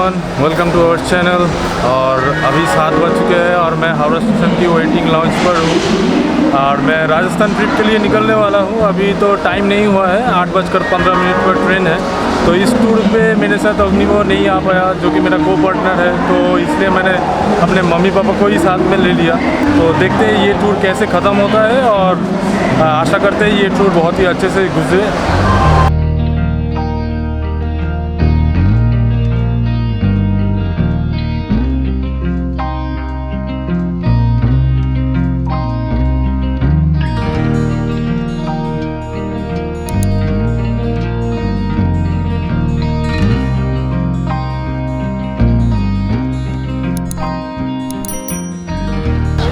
Everyone, welcome to our channel. और अभी 7 बज चुके हैं और मैं हावड़ा स्टेशन की वेटिंग लाउंज पर हूँ और मैं राजस्थान ट्रिप के लिए निकलने वाला हूँ। अभी तो टाइम नहीं हुआ है, 8:15 पर ट्रेन है। तो इस टूर पे मेरे साथ अग्निवो नहीं आ पाया, जो कि मेरा को पार्टनर है, तो इसलिए मैंने अपने मम्मी पापा को ही साथ में ले लिया। तो देखते हैं ये टूर कैसे ख़त्म होता है और आशा करते हैं ये टूर बहुत ही अच्छे से गुजरे।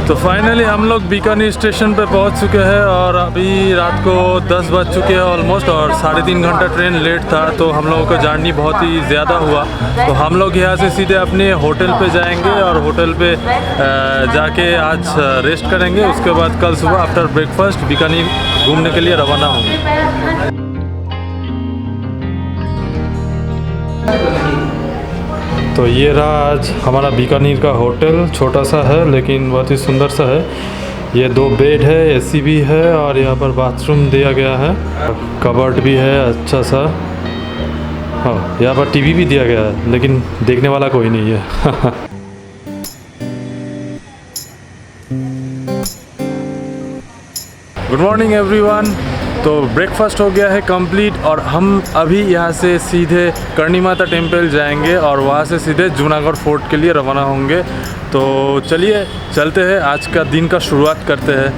तो फाइनली हम लोग बीकानेर स्टेशन पे पहुंच चुके हैं और अभी रात को 10 बज चुके हैं ऑलमोस्ट, और 3.5 घंटा ट्रेन लेट था। तो हम लोगों का जर्नी बहुत ही ज़्यादा हुआ। तो हम लोग यहाँ से सीधे अपने होटल पे जाएंगे और होटल पे जाके आज रेस्ट करेंगे। उसके बाद कल सुबह आफ्टर ब्रेकफास्ट बीकानेर घूमने के लिए रवाना होंगे। तो ये रहा आज हमारा बीकानेर का होटल। छोटा सा है लेकिन बहुत ही सुंदर सा है। ये 2 बेड है, एसी भी है और यहाँ पर बाथरूम दिया गया है, कबर्ड भी है अच्छा सा। हाँ, यहाँ पर टीवी भी दिया गया है लेकिन देखने वाला कोई नहीं है। Good morning everyone. तो ब्रेकफास्ट हो गया है कंप्लीट और हम अभी यहाँ से सीधे करणी माता टेम्पल जाएंगे और वहाँ से सीधे जूनागढ़ फोर्ट के लिए रवाना होंगे। तो चलिए चलते हैं, आज का दिन का शुरुआत करते हैं।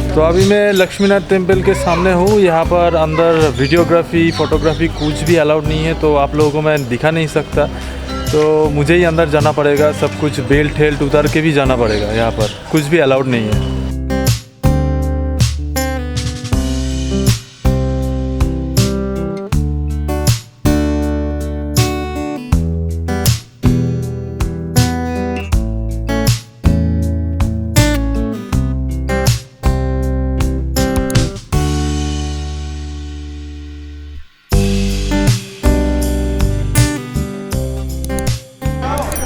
तो अभी मैं लक्ष्मीनाथ टेम्पल के सामने हूँ। यहाँ पर अंदर वीडियोग्राफी फोटोग्राफी कुछ भी अलाउड नहीं है, तो आप लोगों को मैं दिखा नहीं सकता। तो मुझे ही अंदर जाना पड़ेगा, सब कुछ बेल्ट हेल्ट उतार के भी जाना पड़ेगा। यहाँ पर कुछ भी अलाउड नहीं है।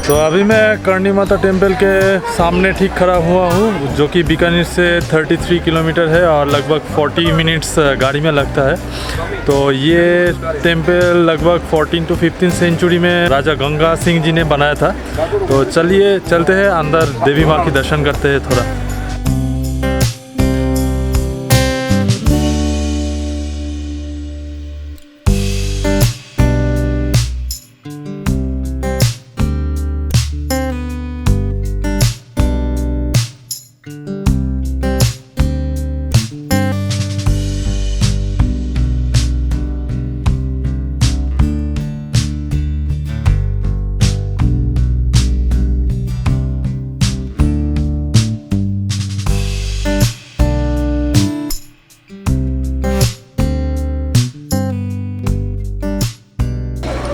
तो अभी मैं करणी माता टेम्पल के सामने ठीक खड़ा हुआ हूँ, जो कि बीकानेर से 33 किलोमीटर है और लगभग 40 मिनट्स गाड़ी में लगता है। तो ये टेम्पल लगभग 14 to 15 सेंचुरी में राजा गंगा सिंह जी ने बनाया था। तो चलिए चलते हैं अंदर, देवी माँ की दर्शन करते हैं थोड़ा।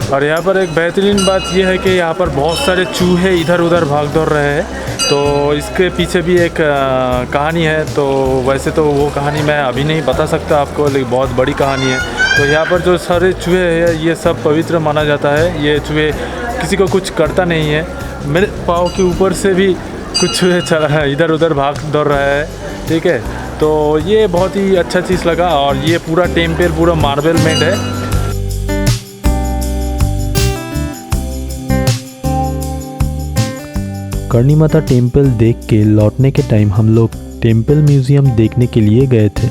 और यहाँ पर एक बेहतरीन बात यह है कि यहाँ पर बहुत सारे चूहे इधर उधर भाग दौड़ रहे हैं। तो इसके पीछे भी एक कहानी है। तो वैसे तो वो कहानी मैं अभी नहीं बता सकता आपको, लेकिन बहुत बड़ी कहानी है। तो यहाँ पर जो सारे चूहे हैं ये सब पवित्र माना जाता है। ये चूहे किसी को कुछ करता नहीं है। मेरे पाँव के ऊपर से भी कुछ चूहे चला इधर उधर भाग दौड़ रहा है, ठीक है। तो ये बहुत ही अच्छा चीज़ लगा। और ये पूरा टेम्पल पूरा मार्बल मेड है। करणी माता टेम्पल देख के लौटने के टाइम हम लोग टेम्पल म्यूज़ियम देखने के लिए गए थे।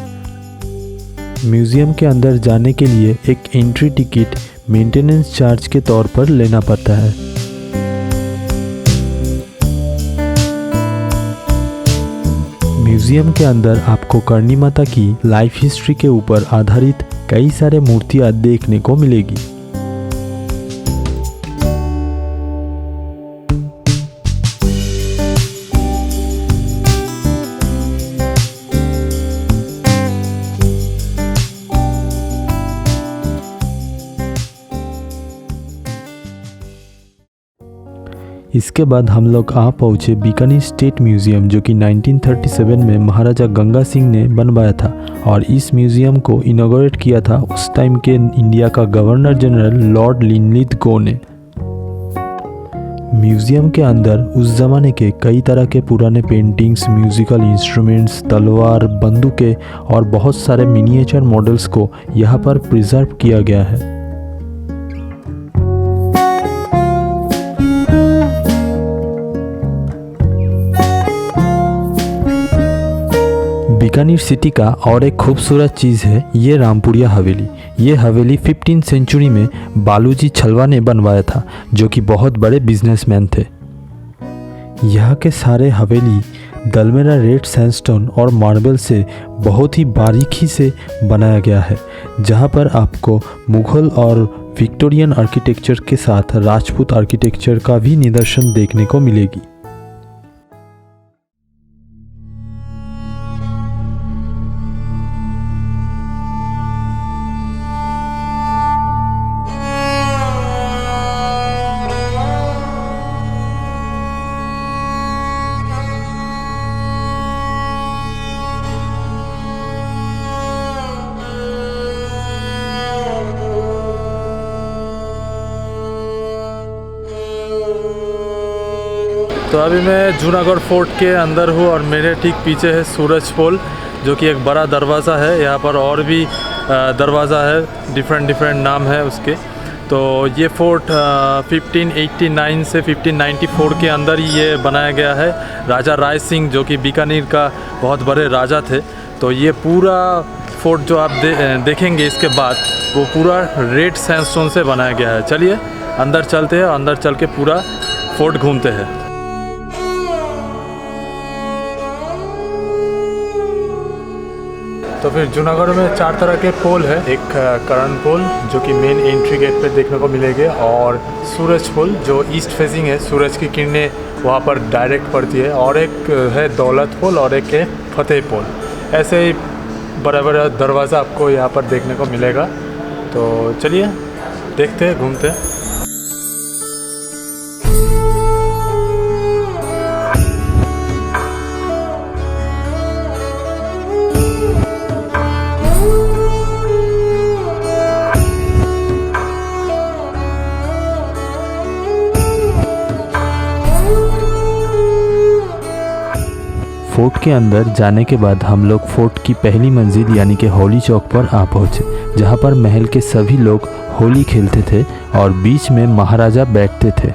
म्यूज़ियम के अंदर जाने के लिए एक एंट्री टिकट मेंटेनेंस चार्ज के तौर पर लेना पड़ता है। म्यूज़ियम के अंदर आपको करणी माता की लाइफ हिस्ट्री के ऊपर आधारित कई सारे मूर्तियाँ देखने को मिलेगी। इसके बाद हम लोग आ पहुँचे बीकानेर स्टेट म्यूज़ियम, जो कि 1937 में महाराजा गंगा सिंह ने बनवाया था और इस म्यूज़ियम को इनॉग्रेट किया था उस टाइम के इंडिया का गवर्नर जनरल लॉर्ड लिनलिथ ने। म्यूज़ियम के अंदर उस ज़माने के कई तरह के पुराने पेंटिंग्स, म्यूज़िकल इंस्ट्रूमेंट्स, तलवार, बंदूकें और बहुत सारे मिनिएचर मॉडल्स को यहाँ पर प्रिजर्व किया गया है। बीकानेर सिटी का और एक खूबसूरत चीज़ है ये रामपुरिया हवेली। ये हवेली 15वीं सेंचुरी में बालूजी छलवा ने बनवाया था, जो कि बहुत बड़े बिजनेसमैन थे। यहाँ के सारे हवेली दलमेरा रेड सैंडस्टोन और मार्बल से बहुत ही बारीकी से बनाया गया है, जहाँ पर आपको मुग़ल और विक्टोरियन आर्किटेक्चर के साथ राजपूत आर्किटेक्चर का भी निदर्शन देखने को मिलेगी। तो अभी मैं जूनागढ़ फोर्ट के अंदर हूँ और मेरे ठीक पीछे है सूरज पोल, जो कि एक बड़ा दरवाज़ा है। यहाँ पर और भी दरवाज़ा है, डिफरेंट नाम है उसके। तो ये फोर्ट 1589 से 1594 के अंदर ही ये बनाया गया है। राजा राय सिंह, जो कि बीकानेर का बहुत बड़े राजा थे। तो ये पूरा फोर्ट जो आप देखेंगे इसके बाद, वो पूरा रेड सैंडस्टोन से बनाया गया है। चलिए अंदर चलते हैं, अंदर चल के पूरा फोर्ट घूमते हैं। तो फिर जूनागढ़ में 4 तरह के पोल है। एक करण पोल, जो कि मेन एंट्री गेट पे देखने को मिलेंगे, और सूरज पोल जो ईस्ट फेसिंग है, सूरज की किरणें वहाँ पर डायरेक्ट पड़ती है, और एक है दौलत पोल और एक है फतेह पोल। ऐसे ही बड़ा बड़ा दरवाज़ा आपको यहाँ पर देखने को मिलेगा। तो चलिए देखते हैं, घूमते हैं। फोर्ट के अंदर जाने के बाद हम लोग फोर्ट की पहली मंजिल यानी कि होली चौक पर आ पहुँचे, जहाँ पर महल के सभी लोग होली खेलते थे और बीच में महाराजा बैठते थे।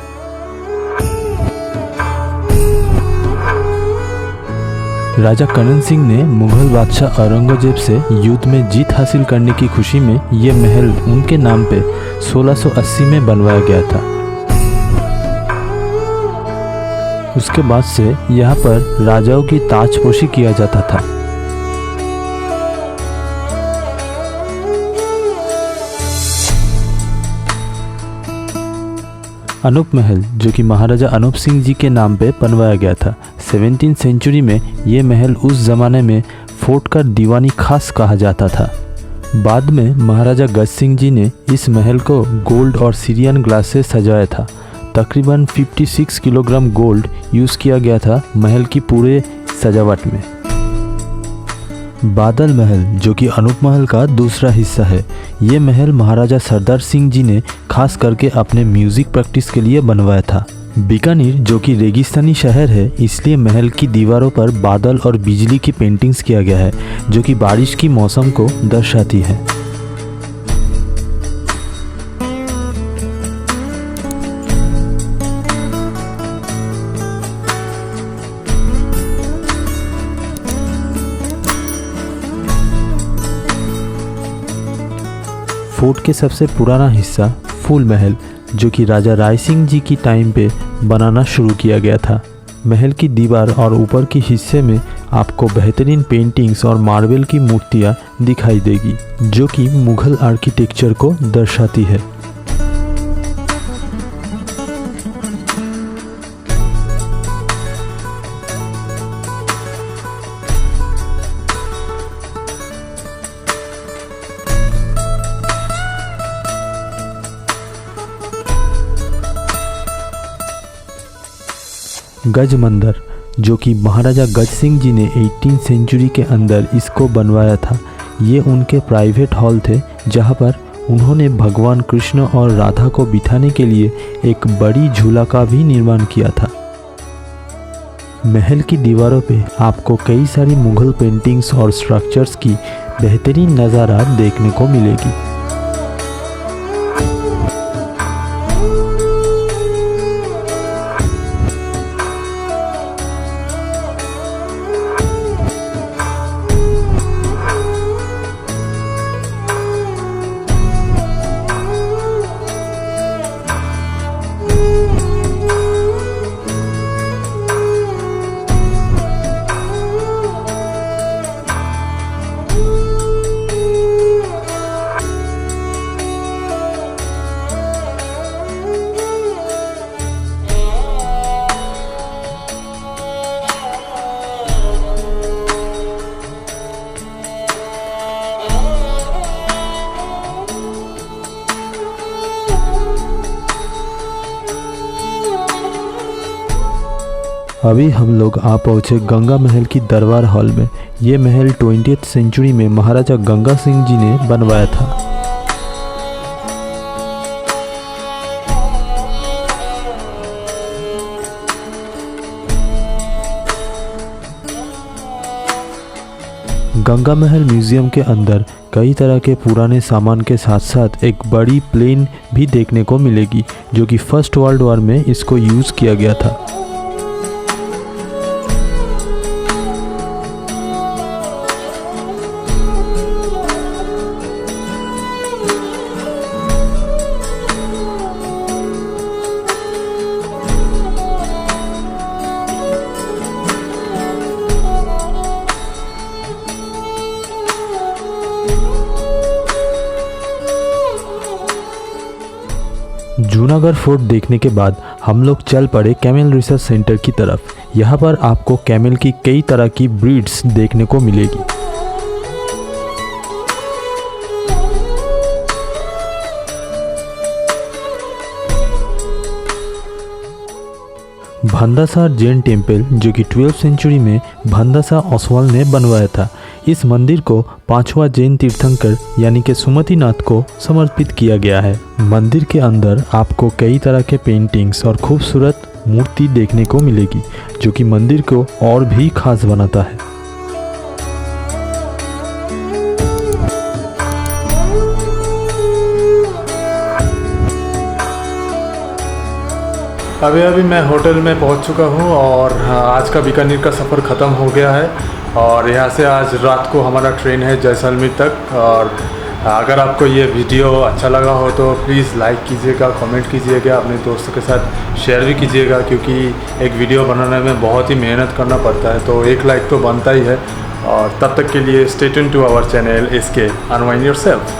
राजा करण सिंह ने मुगल बादशाह औरंगजेब से युद्ध में जीत हासिल करने की खुशी में ये महल उनके नाम पे 1680 में बनवाया गया था। उसके बाद से यहाँ पर राजाओं की ताजपोशी किया जाता था। अनूप महल, जो कि महाराजा अनूप सिंह जी के नाम पे बनवाया गया था। 17वीं सेंचुरी में ये महल उस ज़माने में फोर्ट का दीवानी खास कहा जाता था। बाद में महाराजा गज सिंह जी ने इस महल को गोल्ड और सीरियन ग्लास से सजाया था। तकरीबन 56 किलोग्राम गोल्ड यूज़ किया गया था महल की पूरे सजावट में। बादल महल, जो कि अनूप महल का दूसरा हिस्सा है, ये महल महाराजा सरदार सिंह जी ने खास करके अपने म्यूज़िक प्रैक्टिस के लिए बनवाया था। बीकानेर, जो कि रेगिस्तानी शहर है, इसलिए महल की दीवारों पर बादल और बिजली की पेंटिंग्स किया गया है, जो कि बारिश की मौसम को दर्शाती है। फोर्ट के सबसे पुराना हिस्सा फूल महल, जो कि राजा राय सिंह जी की टाइम पे बनाना शुरू किया गया था। महल की दीवार और ऊपर के हिस्से में आपको बेहतरीन पेंटिंग्स और मार्बल की मूर्तियाँ दिखाई देगी, जो कि मुग़ल आर्किटेक्चर को दर्शाती है। गज मंदिर, जो कि महाराजा गज सिंह जी ने 18वीं सेंचुरी के अंदर इसको बनवाया था। ये उनके प्राइवेट हॉल थे जहाँ पर उन्होंने भगवान कृष्ण और राधा को बिठाने के लिए एक बड़ी झूला का भी निर्माण किया था। महल की दीवारों पे आपको कई सारी मुगल पेंटिंग्स और स्ट्रक्चर्स की बेहतरीन नज़ारा देखने को मिलेगी। अभी हम लोग आ पहुँचे गंगा महल की दरबार हॉल में। ये महल 20वीं सेंचुरी में महाराजा गंगा सिंह जी ने बनवाया था। गंगा महल म्यूज़ियम के अंदर कई तरह के पुराने सामान के साथ साथ एक बड़ी प्लेन भी देखने को मिलेगी, जो कि फर्स्ट वर्ल्ड वॉर में इसको यूज़ किया गया था। जूनागढ़ फोर्ट देखने के बाद हम लोग चल पड़े कैमल रिसर्च सेंटर की तरफ। यहाँ पर आपको कैमल की कई तरह की ब्रीड्स देखने को मिलेगी। भंडासा जैन टेम्पल, जो कि 12वीं सेंचुरी में भंडासा ओसवाल ने बनवाया था। इस मंदिर को 5वां जैन तीर्थंकर यानी कि सुमतिनाथ को समर्पित किया गया है। मंदिर के अंदर आपको कई तरह के पेंटिंग्स और खूबसूरत मूर्ति देखने को मिलेगी, जो कि मंदिर को और भी खास बनाता है। अभी मैं होटल में पहुंच चुका हूं और आज का बीकानेर का सफ़र ख़त्म हो गया है और यहाँ से आज रात को हमारा ट्रेन है जैसलमेर तक। और अगर आपको ये वीडियो अच्छा लगा हो तो प्लीज़ लाइक कीजिएगा, कमेंट कीजिएगा, अपने दोस्तों के साथ शेयर भी कीजिएगा, क्योंकि एक वीडियो बनाने में बहुत ही मेहनत करना पड़ता है, तो एक लाइक तो बनता ही है। और तब तक के लिए stay tuned to our channel SK Unwind Yourself।